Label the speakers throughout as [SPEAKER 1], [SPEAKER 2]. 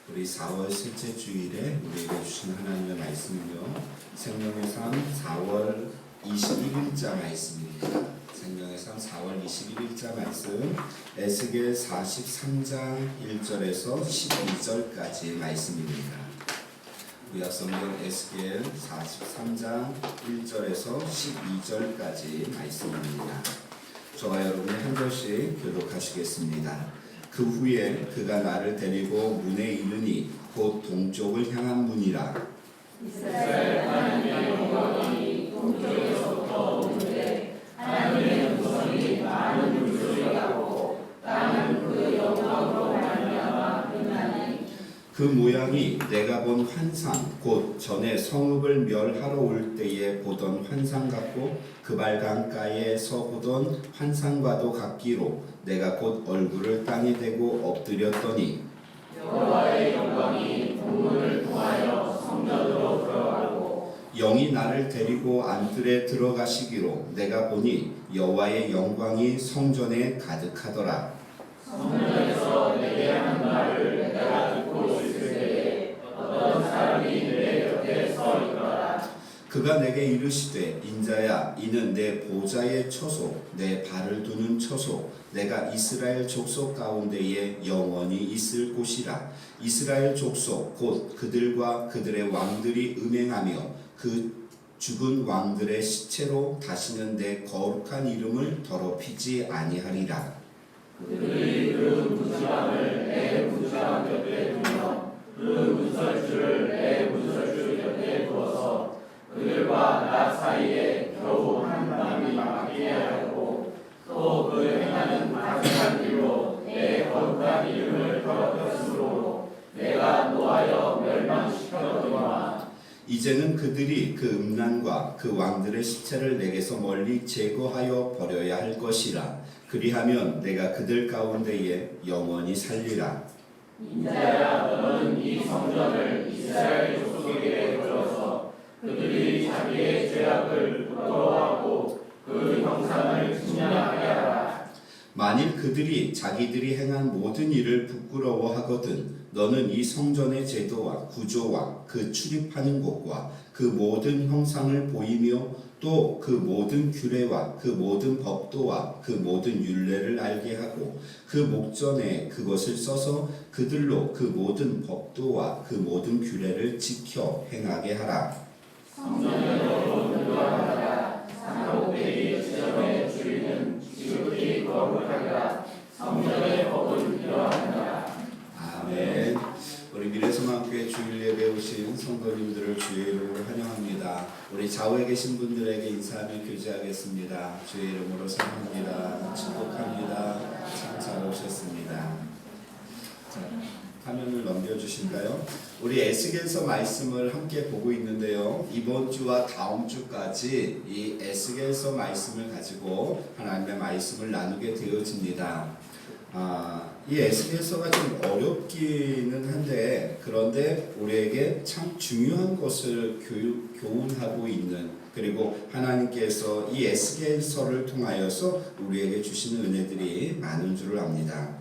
[SPEAKER 1] 우리 4월 셋째 주일에 우리에게 주신 하나님의 말씀은요, 생명의 삶 4월 21일자 말씀입니다. 생명의 삶 4월 21일자 말씀, 에스겔 43장 1절에서 12절까지의 말씀입니다. 구약성경 에스겔 43장 1절에서 12절까지 말씀입니다. 저와 여러분이 한 절씩 교독하시겠습니다. 그 후에 그가 나를 데리고 문에 이르니 곧 동쪽을 향한 문이라.
[SPEAKER 2] 이스라엘 하나님의 영광이 동쪽에서부터 오는데 하나님의 음성이 많은 물소리 같고 땅은 그 영광으로 말미암아 빛나니
[SPEAKER 1] 그 모양이 내가 본 환상 곧 전에 성읍을 멸하러 올 때에 보던 환상 같고 그발 강가에서 보던 환상과도 같기로 내가 곧 얼굴을 땅에 대고 엎드렸더니
[SPEAKER 2] 여호와의 영광이 동문을 통하여 성전으로 들어가고
[SPEAKER 1] 영이 나를 데리고 안뜰에 들어가시기로 내가 보니 여호와의 영광이 성전에 가득하더라.
[SPEAKER 2] 성전에서 내게 한 말을 내가 듣고 있을 때에 어떤 사람이 내 곁에 서 있더라.
[SPEAKER 1] 그가 내게 이르시되 인자야 이는 내 보좌의 처소 내 발을 두는 처소 내가 이스라엘 족속 가운데에 영원히 있을 곳이라. 이스라엘 족속 곧 그들과 그들의 왕들이 음행하며 그 죽은 왕들의 시체로 다시는 내 거룩한 이름을 더럽히지 아니하리라.
[SPEAKER 2] 그들이 그 문지방을 내 문지방 곁에 두며 그 문설주를 내 문설주 곁에 두어서 그들과 나 사이에 겨우 한 땀이 막히게 하였고 또 그 행하는 가증한 일로 내 거룩한 이름을 더럽혔으므로 내가 노하여 멸망시켰더니와
[SPEAKER 1] 이제는 그들이 그 음란과 그 왕들의 시체를 내게서 멀리 제거하여 버려야 할 것이라. 그리하면 내가 그들 가운데에 영원히 살리라.
[SPEAKER 2] 인자야 너는 이 성전을 이스라엘 족속에게 들어서 그들이 자기의 죄악을 부끄러워하고 그 형상을 침략하게 하라.
[SPEAKER 1] 만일 그들이 자기들이 행한 모든 일을 부끄러워하거든 너는 이 성전의 제도와 구조와 그 출입하는 곳과 그 모든 형상을 보이며 또 그 모든 규례와 그 모든 법도와 그 모든 율례를 알게 하고 그 목전에 그것을 써서 그들로 그 모든 법도와 그 모든 규례를 지켜 행하게 하라.
[SPEAKER 2] 성전으로 들어가다가 산꼭대기 지점에 주인은 지극히 거룩하리라. 성전의 법은 이러하니라.
[SPEAKER 1] 아멘. 우리 미래소망교회 주일 예배 오신 성도님들을 주의 이름으로 환영합니다. 우리 좌우에 계신 분들에게 인사하며 교제하겠습니다. 주의 이름으로 사랑합니다. 축복합니다. 참 잘 오셨습니다. 자, 화면을 넘겨주실까요? 우리 에스겔서 말씀을 함께 보고 있는데요. 이번 주와 다음 주까지 이 에스겔서 말씀을 가지고 하나님의 말씀을 나누게 되어집니다. 이 에스겔서가 좀 어렵기는 한데 그런데 우리에게 참 중요한 것을 교훈하고 있는, 그리고 하나님께서 이 에스겔서를 통하여서 우리에게 주시는 은혜들이 많은 줄을 압니다.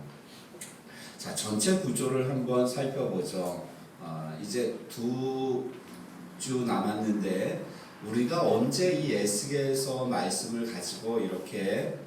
[SPEAKER 1] 자, 전체 구조를 한번 살펴보죠. 이제 2주 남았는데 우리가 언제 이 에스겔서 말씀을 가지고 이렇게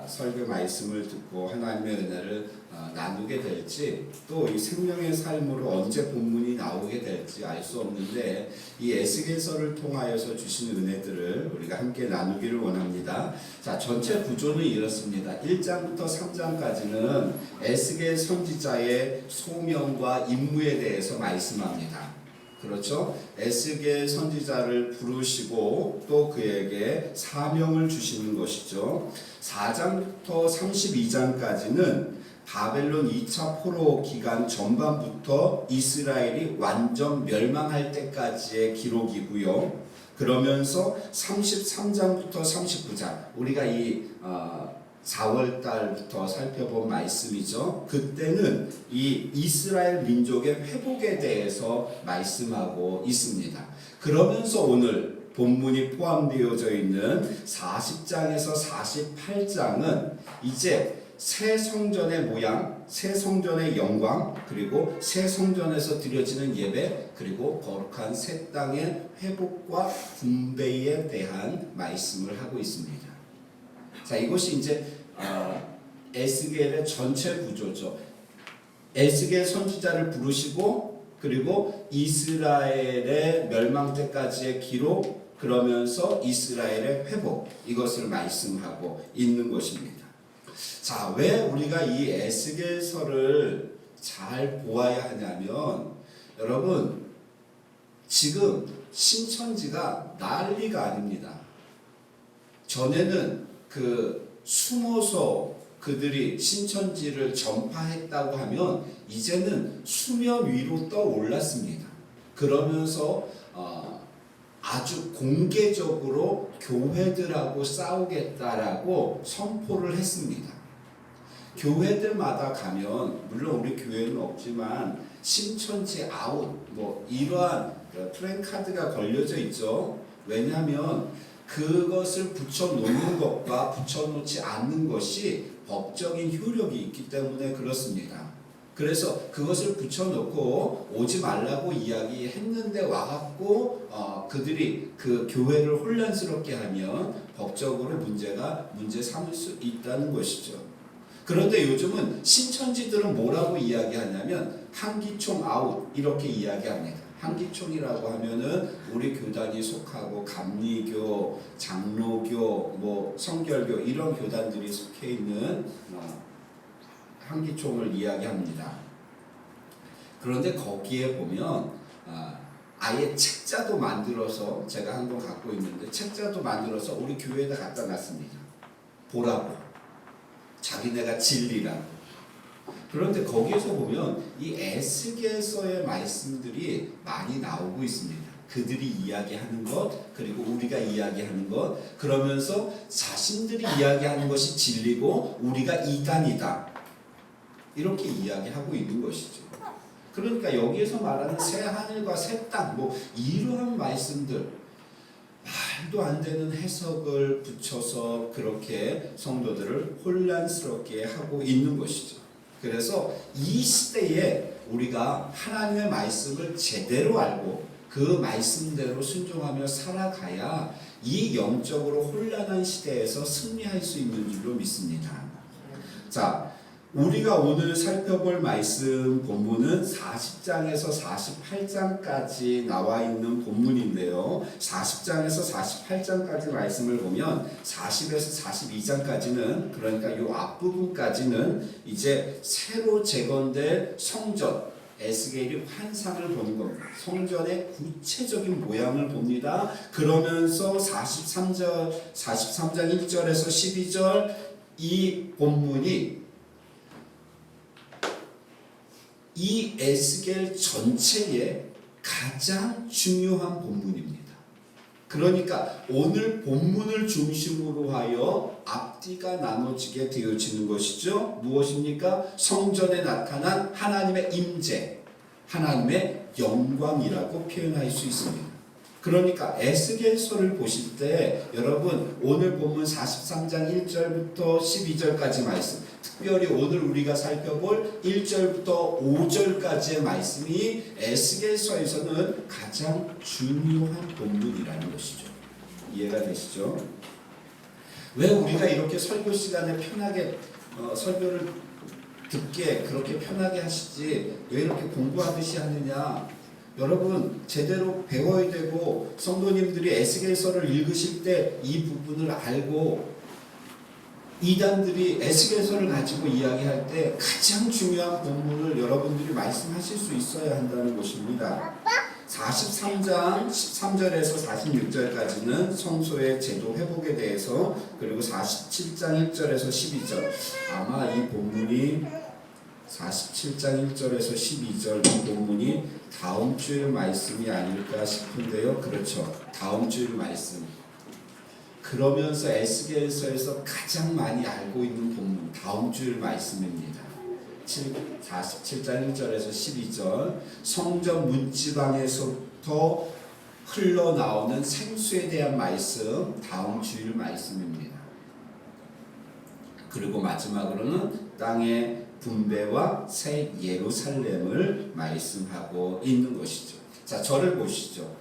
[SPEAKER 1] 설교 말씀을 듣고 하나님의 은혜를 나누게 될지, 또 이 생명의 삶으로 언제 본문이 나오게 될지 알 수 없는데 이 에스겔서를 통하여서 주시는 은혜들을 우리가 함께 나누기를 원합니다. 자, 전체 구조는 이렇습니다. 1장부터 3장까지는 에스겔 선지자의 소명과 임무에 대해서 말씀합니다. 그렇죠? 에스겔 선지자를 부르시고 또 그에게 사명을 주시는 것이죠. 4장부터 32장까지는 바벨론 2차 포로 기간 전반부터 이스라엘이 완전 멸망할 때까지의 기록이고요. 그러면서 33장부터 39장, 우리가 이 4월 달부터 살펴본 말씀이죠. 그때는 이 이스라엘 민족의 회복에 대해서 말씀하고 있습니다. 그러면서 오늘 본문이 포함되어져 있는 40장에서 48장은 이제 새 성전의 모양, 새 성전의 영광, 그리고 새 성전에서 드려지는 예배, 그리고 거룩한 새 땅의 회복과 분배에 대한 말씀을 하고 있습니다. 자, 이것이 이제 에스겔의 전체 구조죠. 에스겔 선지자를 부르시고 그리고 이스라엘의 멸망 때까지의 기록, 그러면서 이스라엘의 회복, 이것을 말씀하고 있는 것입니다. 자, 왜 우리가 이 에스겔서를 잘 보아야 하냐면, 여러분 지금 신천지가 난리가 아닙니다. 전에는 숨어서 그들이 신천지를 전파했다고 하면 이제는 수면 위로 떠올랐습니다. 그러면서 아주 공개적으로 교회들하고 싸우겠다라고 선포를 했습니다. 교회들마다 가면, 물론 우리 교회는 없지만 신천지 아웃 이러한 플랜카드가 걸려져 있죠. 왜냐하면 그것을 붙여놓는 것과 붙여놓지 않는 것이 법적인 효력이 있기 때문에 그렇습니다. 그래서 그것을 붙여놓고 오지 말라고 이야기했는데 와갖고 그들이 그 교회를 혼란스럽게 하면 법적으로 문제 삼을 수 있다는 것이죠. 그런데 요즘은 신천지들은 뭐라고 이야기하냐면 한기총 아웃 이렇게 이야기합니다. 한기총이라고 하면은 우리 교단이 속하고 감리교, 장로교, 성결교 이런 교단들이 속해 있는 한기총을 이야기합니다. 그런데 거기에 보면 아예 책자도 만들어서, 제가 한 권 갖고 있는데 책자도 만들어서 우리 교회에다 갖다 놨습니다. 보라고. 자기네가 진리라고. 그런데 거기에서 보면 이 에스겔서의 말씀들이 많이 나오고 있습니다. 그들이 이야기하는 것, 그리고 우리가 이야기하는 것, 그러면서 자신들이 이야기하는 것이 진리고 우리가 이단이다, 이렇게 이야기하고 있는 것이죠. 그러니까 여기에서 말하는 새 하늘과 새 땅, 이러한 말씀들, 말도 안 되는 해석을 붙여서 그렇게 성도들을 혼란스럽게 하고 있는 것이죠. 그래서 이 시대에 우리가 하나님의 말씀을 제대로 알고 그 말씀대로 순종하며 살아가야 이 영적으로 혼란한 시대에서 승리할 수 있는 줄로 믿습니다. 자, 우리가 오늘 살펴볼 말씀 본문은 40장에서 48장까지 나와 있는 본문인데요. 40장에서 48장까지 말씀을 보면 40에서 42장까지는, 그러니까 이 앞부분까지는 이제 새로 재건될 성전, 에스겔이 환상을 보는 겁니다. 성전의 구체적인 모양을 봅니다. 그러면서 43장 1절에서 12절 이 본문이 이 에스겔 전체의 가장 중요한 본문입니다. 그러니까 오늘 본문을 중심으로 하여 앞뒤가 나눠지게 되어지는 것이죠. 무엇입니까? 성전에 나타난 하나님의 임재, 하나님의 영광이라고 표현할 수 있습니다. 그러니까 에스겔서를 보실 때 여러분 오늘 본문 43장 1절부터 12절까지 말씀, 특별히 오늘 우리가 살펴볼 1절부터 5절까지의 말씀이 에스겔서에서는 가장 중요한 본문이라는 것이죠. 이해가 되시죠? 왜 우리가 이렇게 설교 시간에 편하게 설교를 듣게 그렇게 편하게 하시지 왜 이렇게 공부하듯이 하느냐? 여러분 제대로 배워야 되고, 성도님들이 에스겔서를 읽으실 때 이 부분을 알고, 이단들이 에스겔서를 가지고 이야기할 때 가장 중요한 본문을 여러분들이 말씀하실 수 있어야 한다는 것입니다. 43장 13절에서 46절까지는 성소의 제도 회복에 대해서, 그리고 47장 1절에서 12절, 아마 이 본문이 47장 1절에서 12절 이 본문이 다음 주의 말씀이 아닐까 싶은데요. 그렇죠. 다음 주의 말씀. 그러면서 에스겔서에서 가장 많이 알고 있는 본문, 다음 주일 말씀입니다. 47장 1절에서 12절, 성전 문지방에서부터 흘러나오는 생수에 대한 말씀, 다음 주일 말씀입니다. 그리고 마지막으로는 땅의 분배와 새 예루살렘을 말씀하고 있는 것이죠. 자, 저를 보시죠.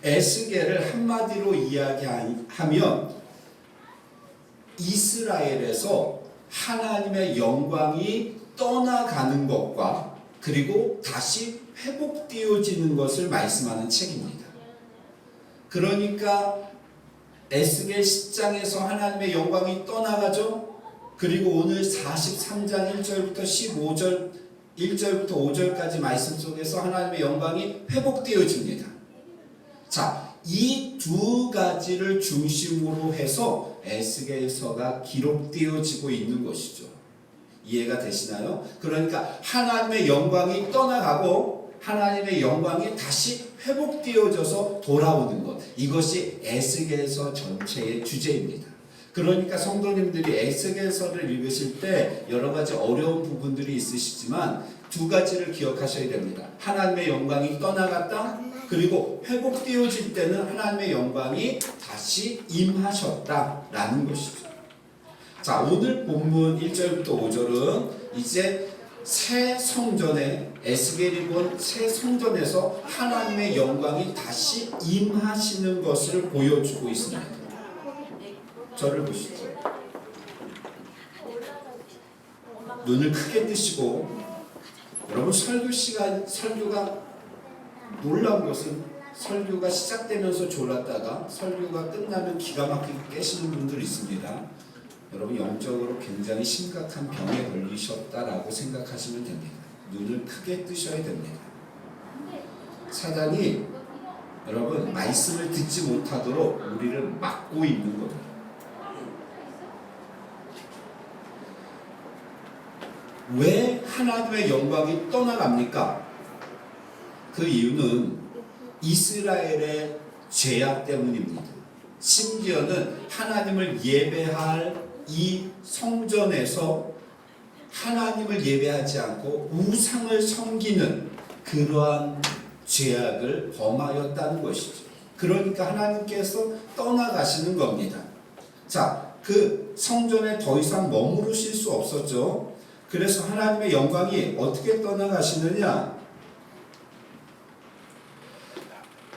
[SPEAKER 1] 에스겔을 한마디로 이야기하면 이스라엘에서 하나님의 영광이 떠나가는 것과 그리고 다시 회복되어지는 것을 말씀하는 책입니다. 그러니까 에스겔 10장에서 하나님의 영광이 떠나가죠. 그리고 오늘 43장 1절부터 15절 1절부터 5절까지 말씀 속에서 하나님의 영광이 회복되어집니다. 자, 이 두 가지를 중심으로 해서 에스겔서가 기록되어지고 있는 것이죠. 이해가 되시나요? 그러니까 하나님의 영광이 떠나가고 하나님의 영광이 다시 회복되어져서 돌아오는 것, 이것이 에스겔서 전체의 주제입니다. 그러니까 성도님들이 에스겔서를 읽으실 때 여러 가지 어려운 부분들이 있으시지만 두 가지를 기억하셔야 됩니다. 하나님의 영광이 떠나갔다, 그리고 회복되어질 때는 하나님의 영광이 다시 임하셨다라는 것이죠. 자, 오늘 본문 1절부터 5절은 이제 새 성전에, 에스겔이 본 새 성전에서 하나님의 영광이 다시 임하시는 것을 보여주고 있습니다. 저를 보시죠. 눈을 크게 뜨시고, 여러분 설교가 놀라운 것은 설교가 시작되면서 졸았다가 설교가 끝나면 기가 막히게 깨시는 분들이 있습니다. 여러분 영적으로 굉장히 심각한 병에 걸리셨다라고 생각하시면 됩니다. 눈을 크게 뜨셔야 됩니다. 사단이 여러분 말씀을 듣지 못하도록 우리를 막고 있는 겁니다. 왜 하나님의 영광이 떠나갑니까? 그 이유는 이스라엘의 죄악 때문입니다. 심지어는 하나님을 예배할 이 성전에서 하나님을 예배하지 않고 우상을 섬기는 그러한 죄악을 범하였다는 것이죠. 그러니까 하나님께서 떠나가시는 겁니다. 자, 그 성전에 더 이상 머무르실 수 없었죠. 그래서 하나님의 영광이 어떻게 떠나가시느냐?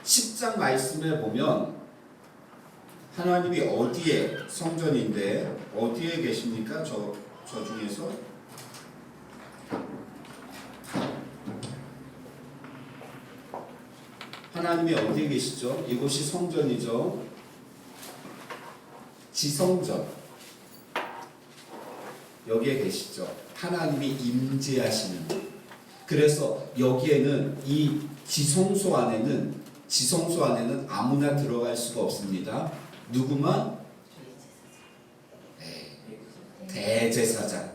[SPEAKER 1] 10장 말씀에 보면 하나님이 어디에, 성전인데 어디에 계십니까? 저 중에서 하나님이 어디에 계시죠? 이곳이 성전이죠. 지성전, 여기에 계시죠. 하나님이 임재하시는. 그래서 여기에는 이 지성소 안에는 아무나 들어갈 수가 없습니다. 누구만? 대제사장.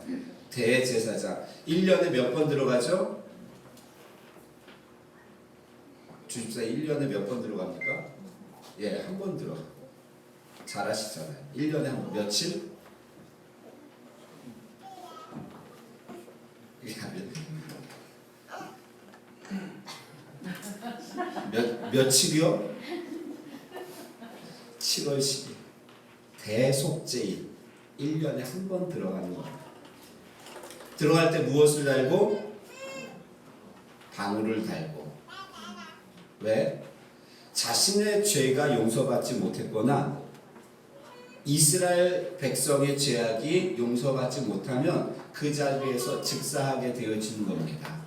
[SPEAKER 1] 1년에 몇 번 들어가죠? 주집사 1년에 몇 번 들어갑니까? 예, 한 번 들어가. 잘하시잖아요. 1년에 한 번. 며칠? 며칠이요? 7월 10일 대속죄일 1년에 한 번 들어가는 겁니다. 들어갈 때 무엇을 달고? 방울을 달고. 왜? 자신의 죄가 용서받지 못했거나 이스라엘 백성의 죄악이 용서받지 못하면 그 자리에서 즉사하게 되어지는 겁니다.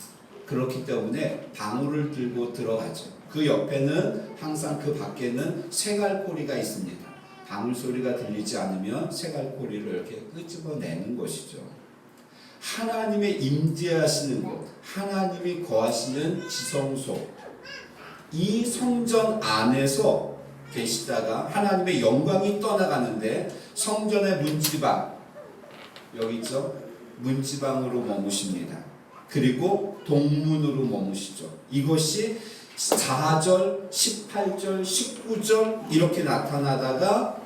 [SPEAKER 1] 그렇기 때문에 방울을 들고 들어가죠. 그 옆에는 항상 그 밖에는 쇠갈고리가 있습니다. 방울 소리가 들리지 않으면 쇠갈고리를 이렇게 끄집어내는 것이죠. 하나님의 임재하시는 곳, 하나님이 거하시는 지성소, 이 성전 안에서 계시다가 하나님의 영광이 떠나가는데 성전의 문지방, 여기 있죠? 문지방으로 머무십니다. 그리고 동문으로 머무시죠. 이것이 4절, 18절, 19절 이렇게 나타나다가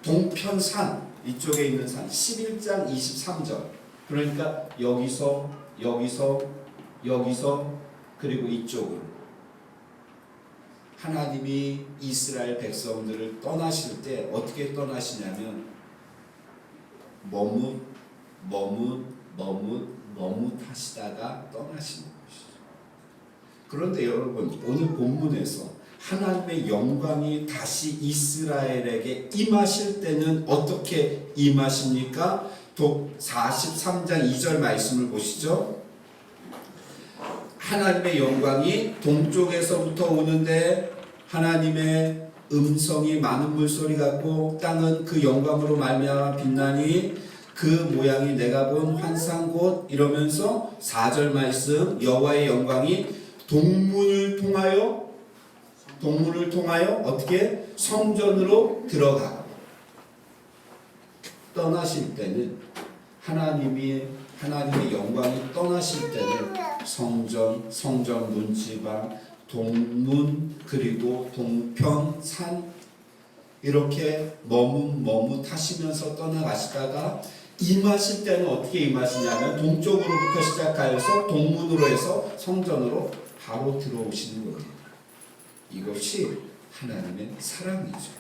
[SPEAKER 1] 동편산, 이쪽에 있는 산 11장 23절, 그러니까 여기서 그리고 이쪽으로 하나님이 이스라엘 백성들을 떠나실 때 어떻게 떠나시냐면 머뭇하시다가 떠나시는 것이죠. 그런데 여러분, 오늘 본문에서 하나님의 영광이 다시 이스라엘에게 임하실 때는 어떻게 임하십니까? 43장 2절 말씀을 보시죠. 하나님의 영광이 동쪽에서부터 오는데 하나님의 음성이 많은 물소리 같고 땅은 그 영광으로 말미암아 빛나니 그 모양이 내가 본 환상 곧 이러면서 4절 말씀 여호와의 영광이 동문을 통하여 어떻게 성전으로 들어가고 떠나실 때는 하나님의 영광이 떠나실 때는 성전 문지방 동문 그리고 동편 산 이렇게 머뭇하시면서 떠나가시다가 임하실 때는 어떻게 임하시냐면 동쪽으로부터 시작하여서 동문으로 해서 성전으로 바로 들어오시는 거예요. 이것이 하나님의 사랑이죠.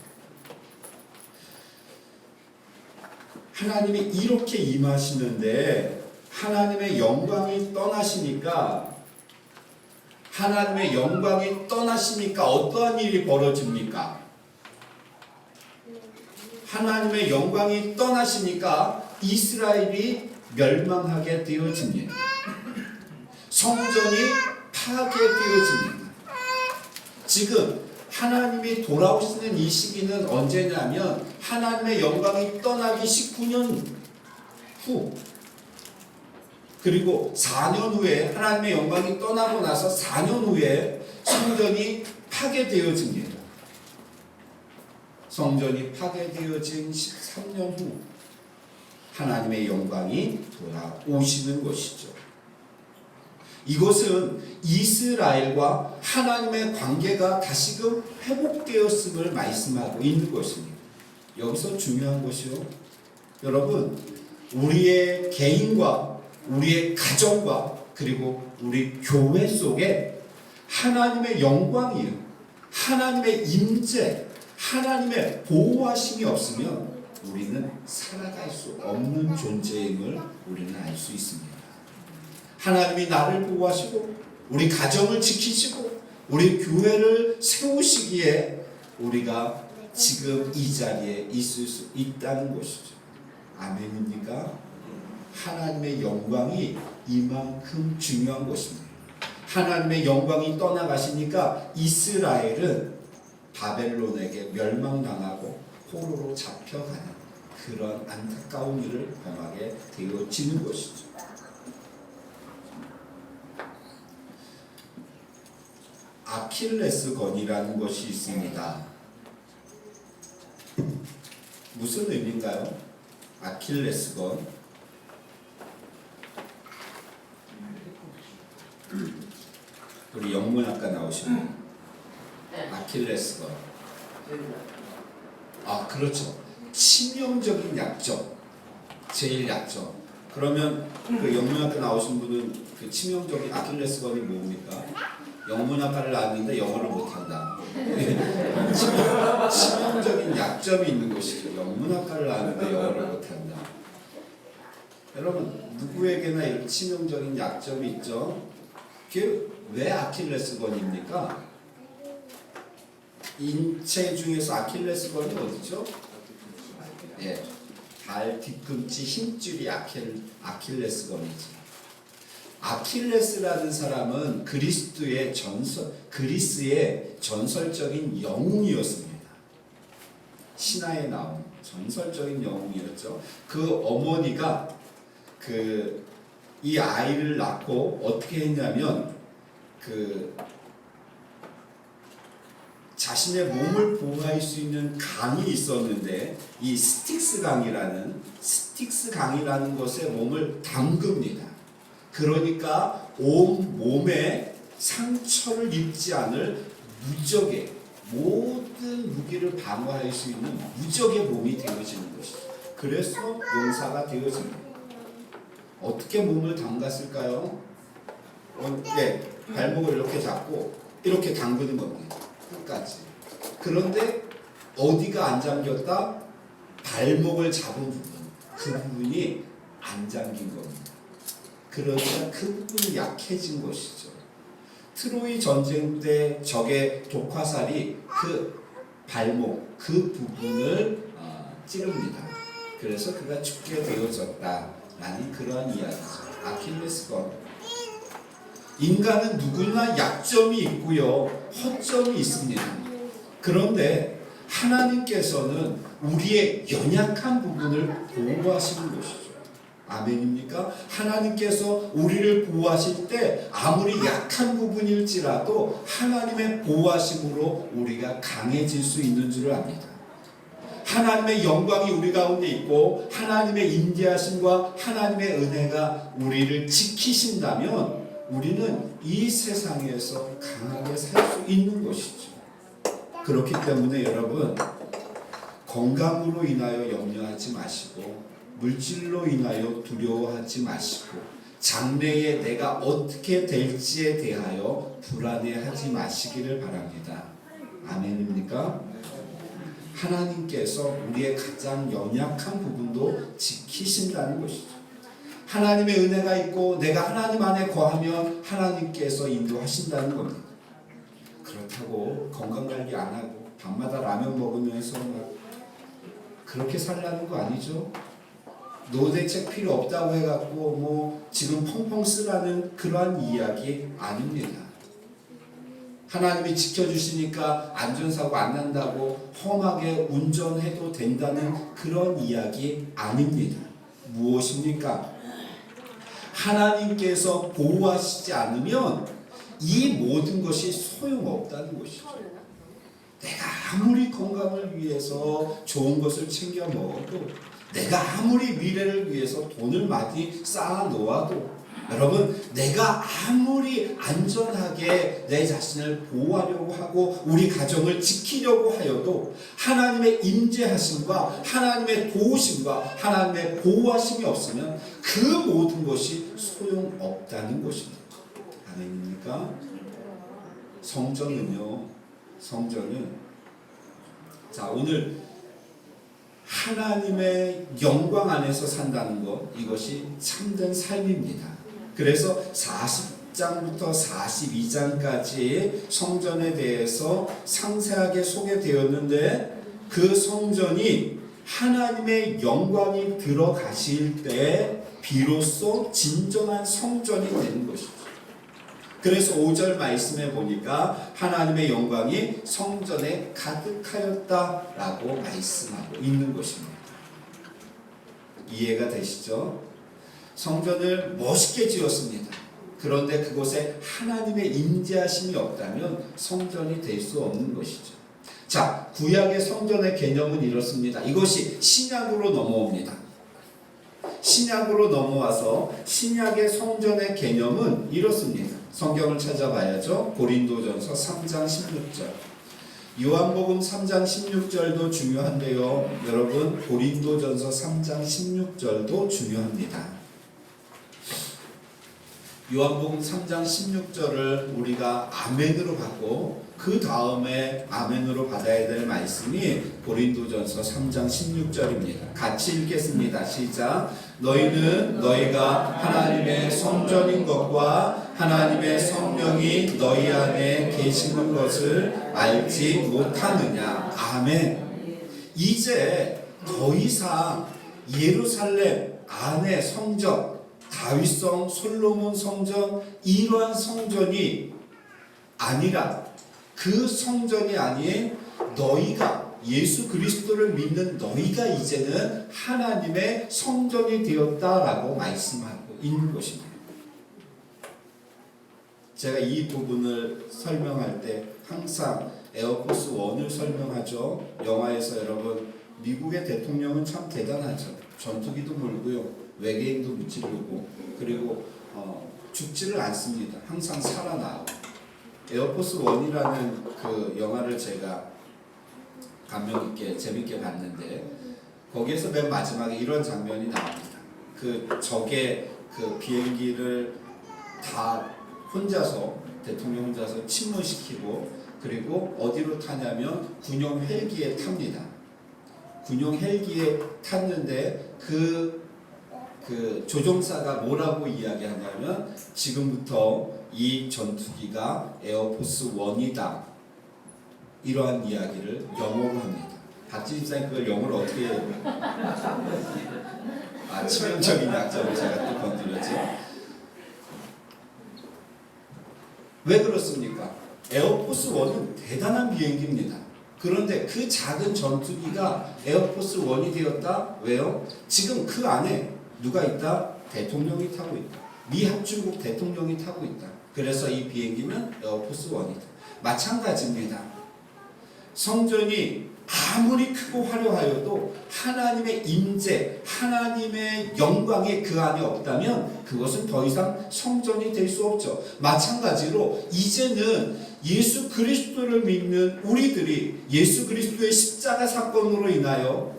[SPEAKER 1] 하나님이 이렇게 임하시는데 하나님의 영광이 떠나시니까 어떠한 일이 벌어집니까? 하나님의 영광이 떠나시니까 이스라엘이 멸망하게 되어집니다. 성전이 파괴되어집니다. 지금 하나님이 돌아오시는 이 시기는 언제냐면 하나님의 영광이 떠나기 19년 후 그리고 4년 후에 하나님의 영광이 떠나고 나서 4년 후에 성전이 파괴되어집니다. 성전이 파괴되어진 13년 후 하나님의 영광이 돌아오시는 것이죠. 이것은 이스라엘과 하나님의 관계가 다시금 회복되었음을 말씀하고 있는 것입니다. 여기서 중요한 것이요. 여러분, 우리의 개인과 우리의 가정과 그리고 우리 교회 속에 하나님의 영광이요, 하나님의 임재, 하나님의 보호하심이 없으면 우리는 살아갈 수 없는 존재임을 우리는 알 수 있습니다. 하나님이 나를 보호하시고 우리 가정을 지키시고 우리 교회를 세우시기에 우리가 지금 이 자리에 있을 수 있다는 것이죠. 아멘입니까? 하나님의 영광이 이만큼 중요한 것입니다. 하나님의 영광이 떠나가시니까 이스라엘은 바벨론에게 멸망당하고 포로로 잡혀가는 그런 안타까운 일을 범하게 되어지는 것이죠. 아킬레스건이라는 것이 있습니다. 무슨 의미인가요? 아킬레스건. 우리 영문학과 나오시는 아킬레스건. 아, 그렇죠. 치명적인 약점. 제일 약점. 그러면 그 영문학과 나오신 분은 그 치명적인 아킬레스건이 뭡니까? 영문학과를 나왔는데 영어를 못한다. 치명적인 약점이 있는 것이죠. 영문학과를 나왔는데 영어를 못한다. 여러분, 누구에게나 이런 치명적인 약점이 있죠. 그게 왜 아킬레스건입니까? 인체 중에서 아킬레스건이 어디죠? 예, 발 뒤꿈치 힘줄이 아킬레스건이죠. 아킬레스라는 사람은 그리스의 전설적인 영웅이었습니다. 신화에 나온 전설적인 영웅이었죠. 그 어머니가 이 아이를 낳고 어떻게 했냐면 자신의 몸을 보호할 수 있는 강이 있었는데 이 스틱스 강이라는 것에 몸을 담급니다. 그러니까 온 몸에 상처를 입지 않을 무적의 모든 무기를 방어할 수 있는 무적의 몸이 되어지는 것이죠. 그래서 용사가 되어집니다. 어떻게 몸을 담갔을까요? 네, 발목을 이렇게 잡고 이렇게 담그는 겁니다. 끝까지. 그런데 어디가 안 잠겼다? 발목을 잡은 부분. 그 부분이 안 잠긴 겁니다. 그러니까 그 부분이 약해진 것이죠. 트로이 전쟁 때 적의 독화살이 그 발목, 그 부분을 찌릅니다. 그래서 그가 죽게 되어졌다라는 그런 이야기죠. 아킬레스건. 인간은 누구나 약점이 있고요, 허점이 있습니다. 그런데 하나님께서는 우리의 연약한 부분을 보호하시는 것이죠. 아멘입니까? 하나님께서 우리를 보호하실 때 아무리 약한 부분일지라도 하나님의 보호하심으로 우리가 강해질 수 있는 줄 압니다. 하나님의 영광이 우리 가운데 있고 하나님의 인자하심과 하나님의 은혜가 우리를 지키신다면 우리는 이 세상에서 강하게 살 수 있는 것이죠. 그렇기 때문에 여러분, 건강으로 인하여 염려하지 마시고 물질로 인하여 두려워하지 마시고 장래에 내가 어떻게 될지에 대하여 불안해하지 마시기를 바랍니다. 아멘입니까? 하나님께서 우리의 가장 연약한 부분도 지키신다는 것이죠. 하나님의 은혜가 있고 내가 하나님 안에 거하면 하나님께서 인도하신다는 겁니다. 그렇다고 건강관리 안 하고 밤마다 라면 먹으면서 막 그렇게 살라는 거 아니죠? 노대책 필요 없다고 해갖고 뭐 지금 펑펑 쓰라는 그러한 이야기 아닙니다. 하나님이 지켜주시니까 안전사고 안 난다고 험하게 운전해도 된다는 그런 이야기 아닙니다. 무엇입니까? 하나님께서 보호하시지 않으면 이 모든 것이 소용없다는 것이죠. 내가 아무리 건강을 위해서 좋은 것을 챙겨 먹어도, 내가 아무리 미래를 위해서 돈을 많이 쌓아 놓아도, 여러분, 내가 아무리 안전하게 내 자신을 보호하려고 하고 우리 가정을 지키려고 하여도 하나님의 임재하심과 하나님의 도우심과 하나님의 보호하심이 없으면 그 모든 것이 소용없다는 것입니다. 아멘입니까? 성전은 자, 오늘 하나님의 영광 안에서 산다는 것, 이것이 참된 삶입니다. 그래서 40장부터 42장까지 성전에 대해서 상세하게 소개되었는데 그 성전이 하나님의 영광이 들어가실 때 비로소 진정한 성전이 되는 것이죠. 그래서 5절 말씀에 보니까 하나님의 영광이 성전에 가득하였다라고 말씀하고 있는 것입니다. 이해가 되시죠? 성전을 멋있게 지었습니다. 그런데 그곳에 하나님의 임재하심이 없다면 성전이 될 수 없는 것이죠. 자, 구약의 성전의 개념은 이렇습니다. 이것이 신약으로 넘어옵니다. 신약으로 넘어와서 신약의 성전의 개념은 이렇습니다. 성경을 찾아봐야죠. 고린도전서 3장 16절. 요한복음 3장 16절도 중요한데요. 여러분, 고린도전서 3장 16절도 중요합니다. 요한복음 3장 16절을 우리가 아멘으로 받고 그 다음에 아멘으로 받아야 될 말씀이 고린도전서 3장 16절입니다. 같이 읽겠습니다. 시작. 너희는 너희가 하나님의 성전인 것과 하나님의 성령이 너희 안에 계시는 것을 알지 못하느냐. 아멘. 이제 더 이상 예루살렘 안에 성전, 다윗성 솔로몬 성전, 이러한 성전이 아니라 그 성전이 아닌 너희가, 예수 그리스도를 믿는 너희가 이제는 하나님의 성전이 되었다라고 말씀하고 있는 것입니다. 제가 이 부분을 설명할 때 항상 에어포스 1을 설명하죠. 영화에서 여러분, 미국의 대통령은 참 대단하죠. 전투기도 몰고요, 외계인도 무찌르고, 그리고 죽지를 않습니다. 항상 살아나고. 에어포스 1이라는 그 영화를 제가 감명 있게 재밌게 봤는데 거기에서 맨 마지막에 이런 장면이 나옵니다. 그 적의 그 비행기를 다 혼자서, 대통령 혼자서 침몰시키고, 그리고 어디로 타냐면 군용 헬기에 탑니다. 군용 헬기에 탔는데 그 그 조종사가 뭐라고 이야기하냐면 지금부터 이 전투기가 에어포스 1이다 이러한 이야기를 영어로 합니다. 박지집사님 그걸 영어로 어떻게 해요? 치명적인 약점을 제가 또 건드렸죠. 왜 그렇습니까? 에어포스 1은 대단한 비행기입니다. 그런데 그 작은 전투기가 에어포스 1이 되었다? 왜요? 지금 그 안에 누가 있다? 대통령이 타고 있다. 미 합중국 대통령이 타고 있다. 그래서 이 비행기는 에어포스 1이다. 마찬가지입니다. 성전이 아무리 크고 화려하여도 하나님의 임재, 하나님의 영광이 그 안에 없다면 그것은 더 이상 성전이 될 수 없죠. 마찬가지로 이제는 예수 그리스도를 믿는 우리들이 예수 그리스도의 십자가 사건으로 인하여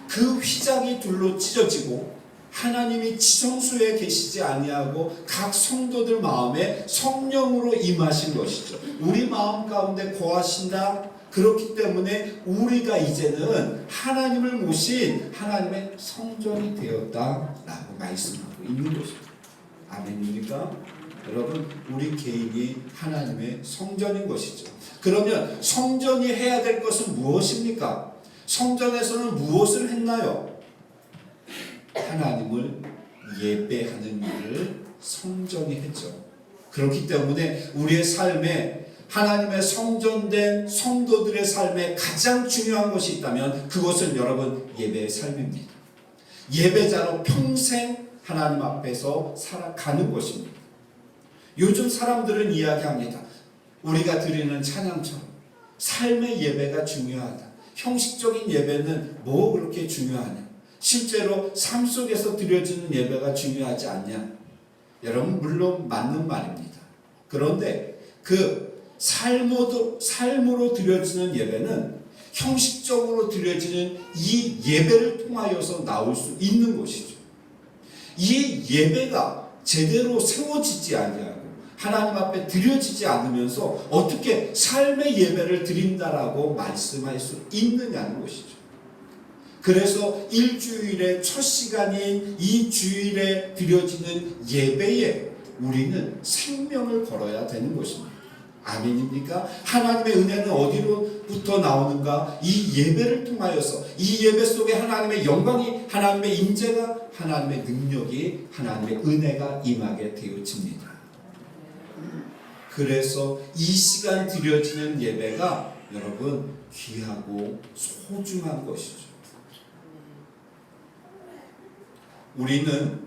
[SPEAKER 1] 그 휘장이 둘로 찢어지고 하나님이 지성소에 계시지 아니하고 각 성도들 마음에 성령으로 임하신 것이죠. 우리 마음 가운데 거하신다. 그렇기 때문에 우리가 이제는 하나님을 모신 하나님의 성전이 되었다라고 말씀하고 있는 것입니다. 아멘입니까? 여러분, 우리 개인이 하나님의 성전인 것이죠. 그러면 성전이 해야 될 것은 무엇입니까? 성전에서는 무엇을 했나요? 하나님을 예배하는 일을 성전이 했죠. 그렇기 때문에 우리의 삶에 하나님의 성전된 성도들의 삶에 가장 중요한 것이 있다면 그것은 여러분 예배의 삶입니다. 예배자로 평생 하나님 앞에서 살아가는 것입니다. 요즘 사람들은 이야기합니다. 우리가 드리는 찬양처럼 삶의 예배가 중요하다. 형식적인 예배는 뭐 그렇게 중요하냐? 실제로 삶 속에서 드려지는 예배가 중요하지 않냐? 여러분 물론 맞는 말입니다. 그런데 그 삶으로 드려지는 예배는 형식적으로 드려지는 이 예배를 통하여서 나올 수 있는 것이죠. 이 예배가 제대로 세워지지 아니하고 하나님 앞에 드려지지 않으면서 어떻게 삶의 예배를 드린다라고 말씀할 수 있느냐는 것이죠. 그래서 일주일의 첫 시간인 이 주일에 드려지는 예배에 우리는 생명을 걸어야 되는 것입니다. 아멘입니까? 하나님의 은혜는 어디로부터 나오는가? 이 예배를 통하여서 이 예배 속에 하나님의 영광이, 하나님의 임재가, 하나님의 능력이, 하나님의 은혜가 임하게 되어집니다. 그래서 이 시간 드려지는 예배가 여러분 귀하고 소중한 것이죠. 우리는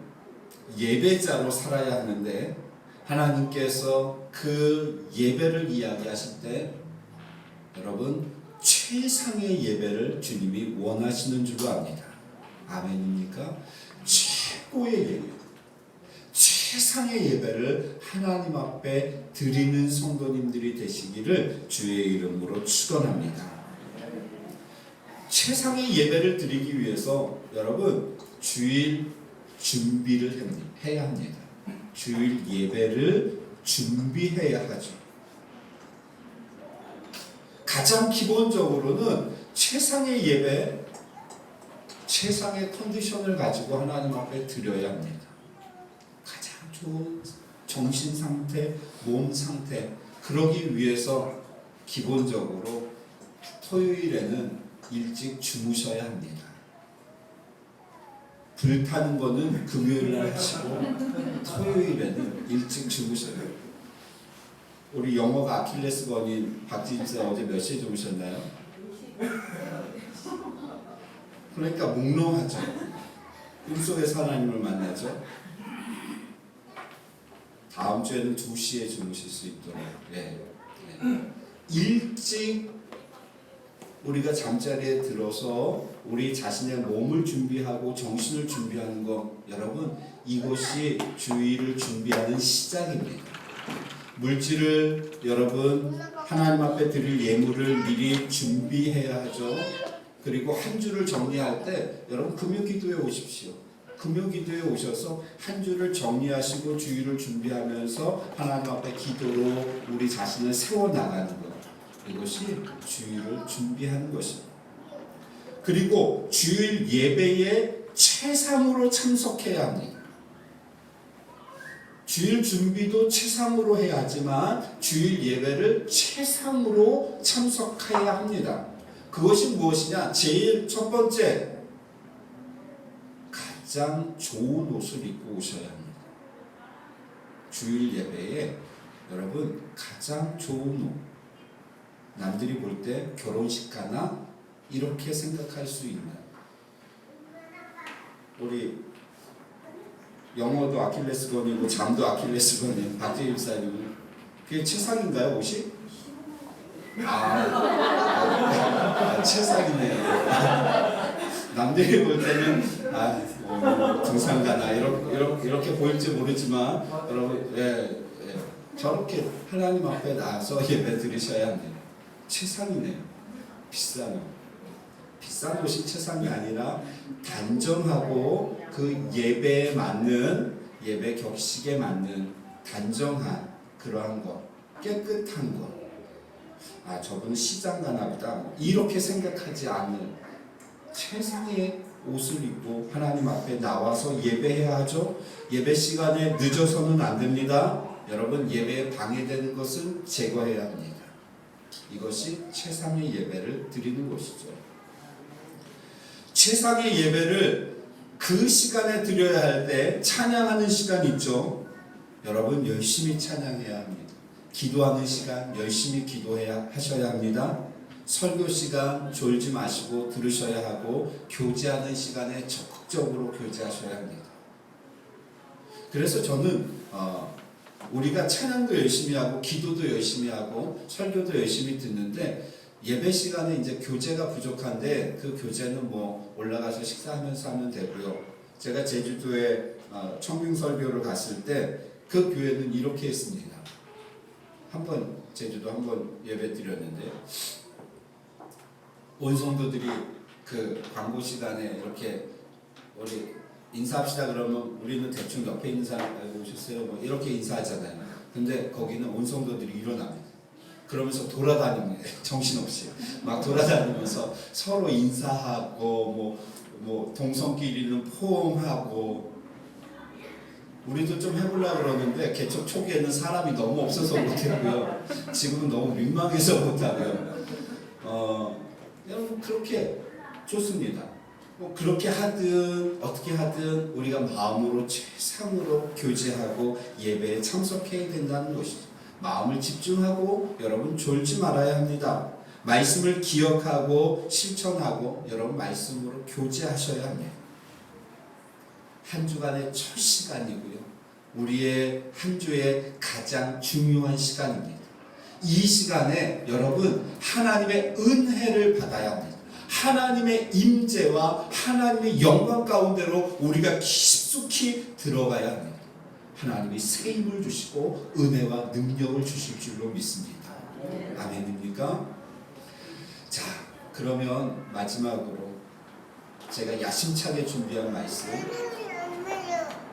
[SPEAKER 1] 예배자로 살아야 하는데 하나님께서 그 예배를 이야기하실 때 여러분 최상의 예배를 주님이 원하시는 줄로 압니다. 아멘입니까? 최고의 예배, 최상의 예배를 하나님 앞에 드리는 성도님들이 되시기를 주의 이름으로 축원합니다. 최상의 예배를 드리기 위해서 여러분 주일 준비를 해야 합니다. 주일 예배를 준비해야 하죠. 가장 기본적으로는 최상의 예배, 최상의 컨디션을 가지고 하나님 앞에 드려야 합니다. 가장 좋은 정신 상태, 몸 상태, 그러기 위해서 기본적으로 토요일에는 일찍 주무셔야 합니다. 불타는 거는 금요일 날 하시고 토요일에는 일찍 주무셔요. 우리 영어가 아킬레스건인 박지집사 어제 몇 시에 주무셨나요? 그러니까 몽롱하죠. 꿈속에서 하나님을 만나죠. 다음 주에는 2시에 주무실 수 있도록 일찍 우리가 잠자리에 들어서 우리 자신의 몸을 준비하고 정신을 준비하는 것, 여러분 이것이 주일을 준비하는 시작입니다. 물질을 여러분 하나님 앞에 드릴 예물을 미리 준비해야 하죠. 그리고 한 주를 정리할 때 여러분 금요기도에 오십시오. 금요기도에 오셔서 한 주를 정리하시고 주일을 준비하면서 하나님 앞에 기도로 우리 자신을 세워나가는 것, 이것이 주일을 준비하는 것입니다. 그리고 주일 예배의 최상으로 참석해야 합니다. 주일 준비도 최상으로 해야 하지만 주일 예배를 최상으로 참석해야 합니다. 그것이 무엇이냐? 제일 첫 번째, 가장 좋은 옷을 입고 오셔야 합니다. 주일 예배에 여러분 가장 좋은 옷, 남들이 볼 때 결혼식 가나 이렇게 생각할 수 있나요? 우리 영어도 아킬레스건이고 잠도 아킬레스건이에요. 박재일 사님은 그게 최상인가요, 옷이? 최상이네요. 남들이 볼 때는 등산가나 이렇게 보일지 모르지만 여러분, 저렇게 하나님 앞에 나와서 예배 드리셔야 합니다. 최상이네요. 비싼 옷이 최상이 아니라 단정하고 그 예배에 맞는, 예배 격식에 맞는 단정한 그러한 것, 깨끗한 것. 저분은 시장 가나 보다, 이렇게 생각하지 않을 최상의 옷을 입고 하나님 앞에 나와서 예배해야 하죠. 예배 시간에 늦어서는 안 됩니다. 여러분, 예배에 방해되는 것은 제거해야 합니다. 이것이 최상의 예배를 드리는 것이죠. 최상의 예배를 그 시간에 드려야 할 때 찬양하는 시간이 있죠. 여러분, 열심히 찬양해야 합니다. 기도하는 시간 열심히 하셔야 합니다. 설교 시간 졸지 마시고 들으셔야 하고, 교제하는 시간에 적극적으로 교제하셔야 합니다. 그래서 저는 우리가 찬양도 열심히 하고 기도도 열심히 하고 설교도 열심히 듣는데, 예배 시간에 이제 교제가 부족한데 그 교제는 뭐 올라가서 식사하면서 하면 되고요. 제가 제주도에 청빙 설교를 갔을 때 그 교회는 이렇게 했습니다. 제주도 한번 예배 드렸는데, 온 성도들이 그 광고 시간에 이렇게 우리 인사합시다 그러면 우리는 대충 옆에 있는 사람 알고 오셨어요? 뭐 이렇게 인사하잖아요. 근데 거기는 온 성도들이 일어납니다. 그러면서 돌아다닙니다. 정신없이 막 돌아다니면서 서로 인사하고 뭐 동성끼리는 포옹하고. 우리도 좀 해보려고 그러는데 개척 초기에는 사람이 너무 없어서 못했고요. 지금은 너무 민망해서 못하고요. 여러분, 그렇게 좋습니다. 그렇게 하든 어떻게 하든 우리가 마음으로 최상으로 교제하고 예배에 참석해야 된다는 것이죠. 마음을 집중하고 여러분 졸지 말아야 합니다. 말씀을 기억하고 실천하고 여러분 말씀으로 교제하셔야 합니다. 한 주간의 첫 시간이고요. 우리의 한 주의 가장 중요한 시간입니다. 이 시간에 여러분 하나님의 은혜를 받아야 합니다. 하나님의 임재와 하나님의 영광 가운데로 우리가 깊숙이 들어가야 합니다. 하나님이 새 힘을 주시고 은혜와 능력을 주실 줄로 믿습니다. 아멘입니까? 자, 그러면 마지막으로 제가 야심차게 준비한 말씀,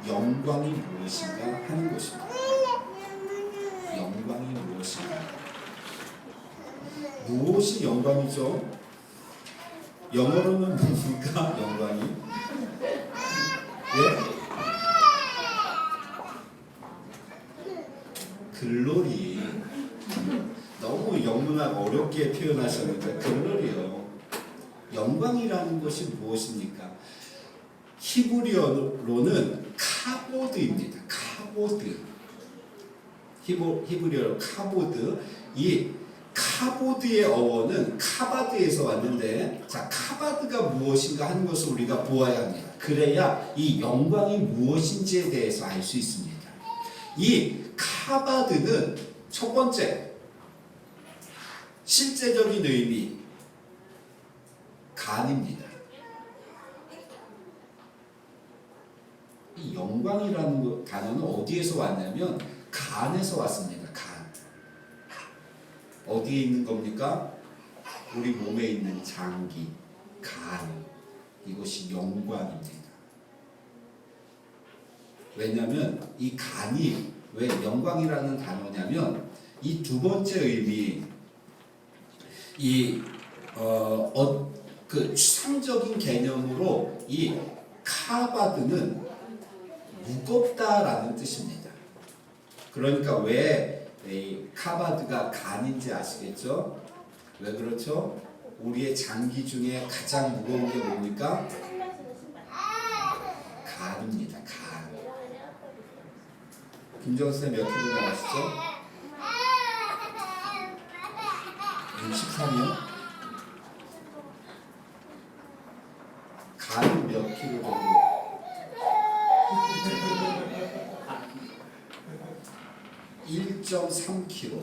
[SPEAKER 1] 영광이 무엇인가 하는 것입니다. 영광이 무엇인가? 무엇이 영광이죠? 영어로는 뭡니까? 영광이? 예? 글로리. 너무 영문학 어렵게 표현하셨는데 글로리요. 영광이라는 것이 무엇입니까? 히브리어로는 카보드입니다. 카보드. 히브리어로 카보드. 이 카보드의 어원은 카바드에서 왔는데, 자, 카바드가 무엇인가 하는 것을 우리가 보아야 합니다. 그래야 이 영광이 무엇인지에 대해서 알 수 있습니다. 이 카바드는 첫 번째, 실제적인 의미, 간입니다. 이 영광이라는 단어는 어디에서 왔냐면 간에서 왔습니다. 간. 어디에 있는 겁니까? 우리 몸에 있는 장기, 간. 이것이 영광입니다. 왜냐하면 이 간이 왜 영광이라는 단어냐면, 이 두 번째 의미, 그 추상적인 개념으로 이 카바드는 무겁다라는 뜻입니다. 그러니까 왜 이 카바드가 간인지 아시겠죠? 왜 그렇죠? 우리의 장기 중에 가장 무거운 게 뭡니까? 간입니다. 간. 김정수 몇 킬로 나가시죠? 63이요? 간은 몇 킬로 정도? 1.3kg.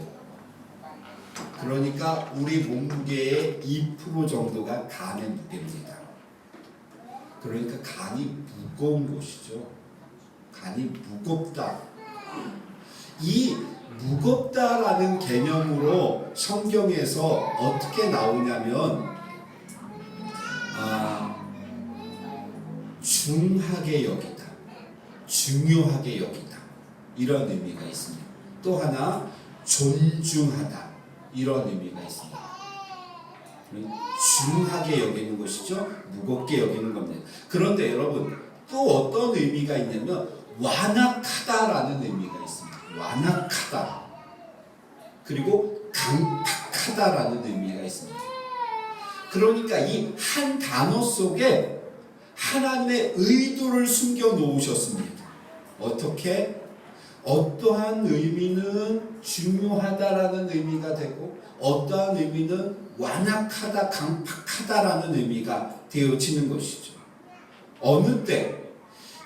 [SPEAKER 1] 그러니까 우리 몸무게의 2% 정도가 간의 무게입니다. 그러니까 간이 무거운 것이죠. 간이 무겁다. 이 무겁다라는 개념으로 성경에서 어떻게 나오냐면 중하게 여기다, 중요하게 여기다 이런 의미가 있습니다. 또 하나 존중하다 이런 의미가 있습니다. 중하게 여기는 것이죠. 무겁게 여기는 겁니다. 그런데 여러분 또 어떤 의미가 있냐면 완악하다라는 의미가 있습니다. 완악하다. 그리고 강팍하다라는 의미가 있습니다. 그러니까 이 한 단어 속에 하나님의 의도를 숨겨 놓으셨습니다. 어떻게? 어떠한 의미는 중요하다라는 의미가 되고 어떠한 의미는 완악하다, 강팍하다라는 의미가 되어지는 것이죠. 어느 때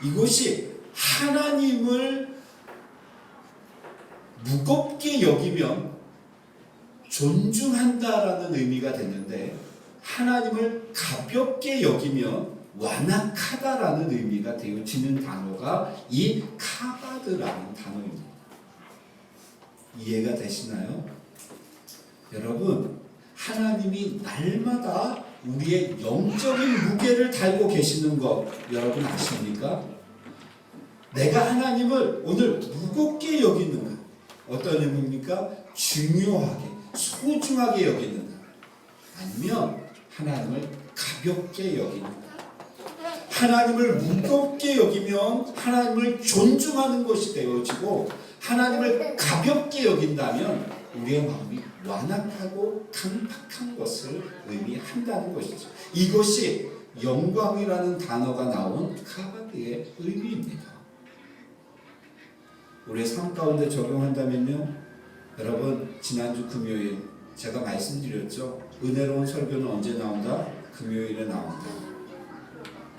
[SPEAKER 1] 이것이 하나님을 무겁게 여기면 존중한다라는 의미가 되는데 하나님을 가볍게 여기면 완악하다라는 의미가 되어지는 단어가 이 카바드라는 단어입니다. 이해가 되시나요? 여러분, 하나님이 날마다 우리의 영적인 무게를 달고 계시는 것 여러분 아십니까? 내가 하나님을 오늘 무겁게 여기는가? 어떤 의미입니까? 중요하게, 소중하게 여기는가? 아니면 하나님을 가볍게 여기는가? 하나님을 무겁게 여기면 하나님을 존중하는 것이 되어지고 하나님을 가볍게 여긴다면 우리의 마음이 완악하고 강팍한 것을 의미한다는 것이죠. 이것이 영광이라는 단어가 나온 카바드의 의미입니다. 우리의 삶 가운데 적용한다면요, 여러분 지난주 금요일 제가 말씀드렸죠. 은혜로운 설교는 언제 나온다? 금요일에 나온다.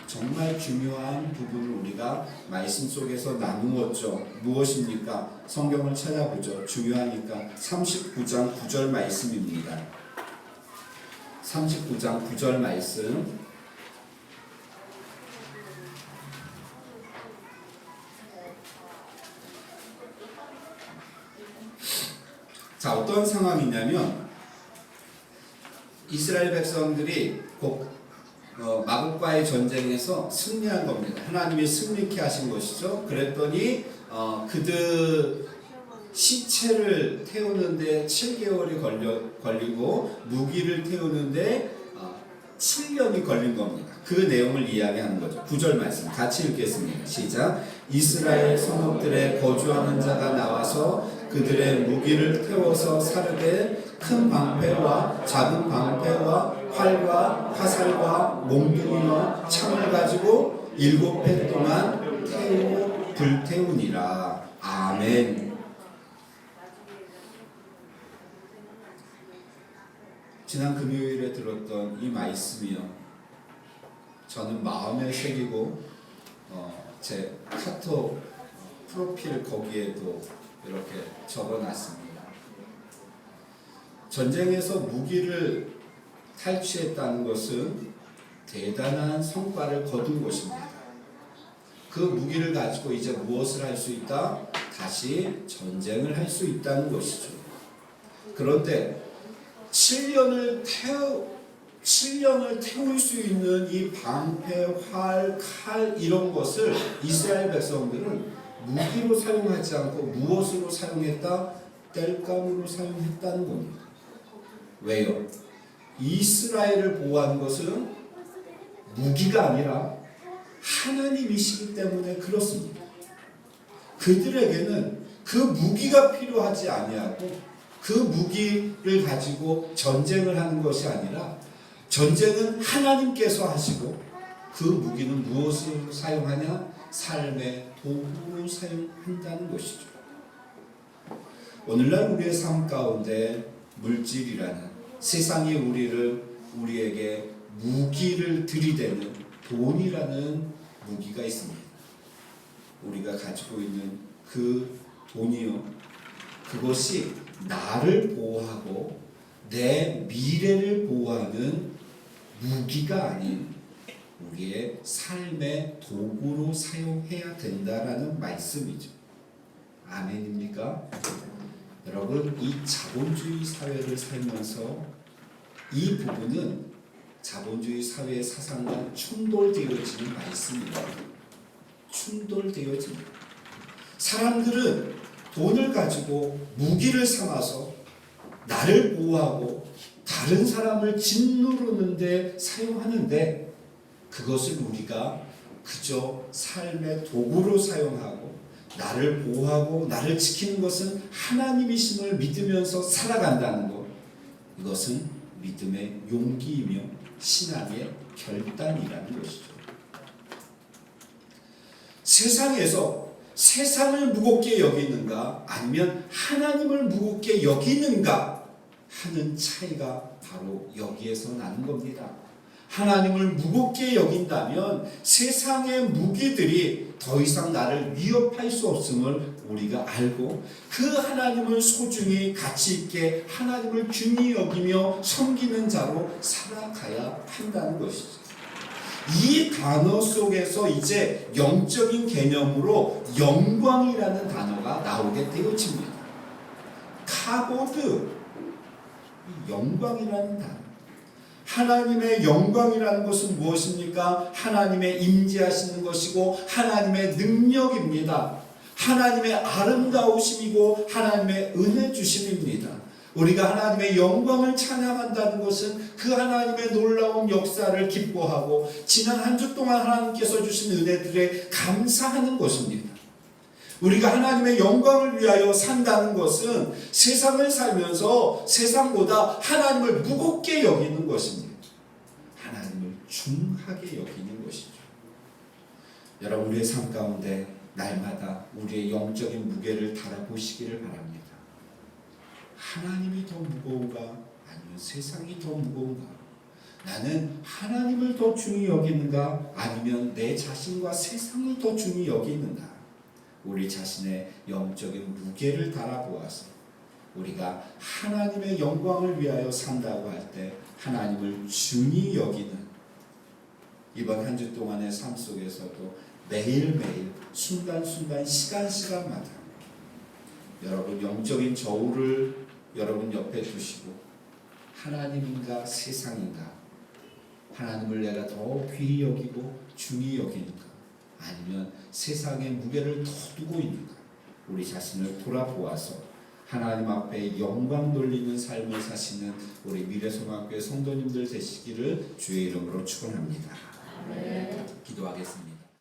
[SPEAKER 1] 정말 중요한 부분을 우리가 말씀 속에서 나누었죠. 무엇입니까? 성경을 찾아보죠. 중요하니까 39장 9절 말씀입니다. 39장 9절 말씀. 자, 어떤 상황이냐면 이스라엘 백성들이 마국과의 전쟁에서 승리한 겁니다. 하나님이 승리케 하신 것이죠. 그랬더니 그들 시체를 태우는데 7개월이 걸리고 무기를 태우는데 7년이 걸린 겁니다. 그 내용을 이야기하는 거죠. 9절 말씀 같이 읽겠습니다. 시작. 이스라엘 성읍들에 거주하는 자가 나와서 그들의 무기를 태워서 사르되 큰 방패와 작은 방패와 활과 화살과 몽둥이와 창을 가지고 7해 동안 불태우니라. 아멘. 지난 금요일에 들었던 이 말씀이요, 저는 마음에 새기고 제 카톡 프로필 거기에도 이렇게 적어놨습니다. 전쟁에서 무기를 탈취했다는 것은 대단한 성과를 거둔 것입니다. 그 무기를 가지고 이제 무엇을 할 수 있다? 다시 전쟁을 할 수 있다는 것이죠. 그런데 7년을 태울 수 있는 이 방패, 활, 칼 이런 것을 이스라엘 백성들은 무기로 사용하지 않고 무엇으로 사용했다? 땔감으로 사용했다는 겁니다. 왜요? 이스라엘을 보호하는 것은 무기가 아니라 하나님이시기 때문에 그렇습니다. 그들에게는 그 무기가 필요하지 아니하고 그 무기를 가지고 전쟁을 하는 것이 아니라 전쟁은 하나님께서 하시고 그 무기는 무엇을 사용하냐? 삶의 도구로 사용한다는 것이죠. 오늘날 우리의 삶 가운데 물질이라는 세상이 우리에게 무기를 들이대는 돈이라는 무기가 있습니다. 우리가 가지고 있는 그 돈이요, 그것이 나를 보호하고 내 미래를 보호하는 무기가 아닌 우리의 삶의 도구로 사용해야 된다라는 말씀이죠. 아멘입니까? 여러분, 이 자본주의 사회를 살면서 이 부분은 자본주의 사회의 사상과 충돌되어지는 말씀입니다. 충돌되어집니다. 사람들은 돈을 가지고 무기를 삼아서 나를 보호하고 다른 사람을 짓누르는 데 사용하는데 그것을 우리가 그저 삶의 도구로 사용하고 나를 보호하고 나를 지키는 것은 하나님이심을 믿으면서 살아간다는 것, 이것은 믿음의 용기이며 신앙의 결단이라는 것이죠. 세상에서 세상을 무겁게 여기는가 아니면 하나님을 무겁게 여기는가 하는 차이가 바로 여기에서 나는 겁니다. 하나님을 무겁게 여긴다면 세상의 무기들이 더 이상 나를 위협할 수 없음을 우리가 알고 그 하나님을 소중히 가치 있게 하나님을 중히 여기며 섬기는 자로 살아가야 한다는 것이죠. 이 단어 속에서 이제 영적인 개념으로 영광이라는 단어가 나오게 되어집니다. 카보드, 영광이라는 단어. 하나님의 영광이라는 것은 무엇입니까? 하나님의 임재하시는 것이고 하나님의 능력입니다. 하나님의 아름다우심이고 하나님의 은혜 주심입니다. 우리가 하나님의 영광을 찬양한다는 것은 그 하나님의 놀라운 역사를 기뻐하고 지난 한 주 동안 하나님께서 주신 은혜들에 감사하는 것입니다. 우리가 하나님의 영광을 위하여 산다는 것은 세상을 살면서 세상보다 하나님을 무겁게 여기는 것입니다. 하나님을 중하게 여기는 것이죠. 여러분, 우리의 삶 가운데 날마다 우리의 영적인 무게를 달아보시기를 바랍니다. 하나님이 더 무거운가? 아니면 세상이 더 무거운가? 나는 하나님을 더 중히 여기는가? 아니면 내 자신과 세상을 더 중히 여기는가? 우리 자신의 영적인 무게를 달아보아서 우리가 하나님의 영광을 위하여 산다고 할 때 하나님을 중히 여기는 이번 한 주 동안의 삶 속에서도 매일매일 순간순간 시간마다 여러분 영적인 저울을 여러분 옆에 두시고 하나님인가 세상인가, 하나님을 내가 더 귀히 여기고 중히 여기는가, 아니면 세상의 무게를 더 두고 있는가, 우리 자신을 돌아보아서 하나님 앞에 영광 돌리는 삶을 사시는 우리 미래소망교회 성도님들 되시기를 주의 이름으로 축원합니다. 기도하겠습니다.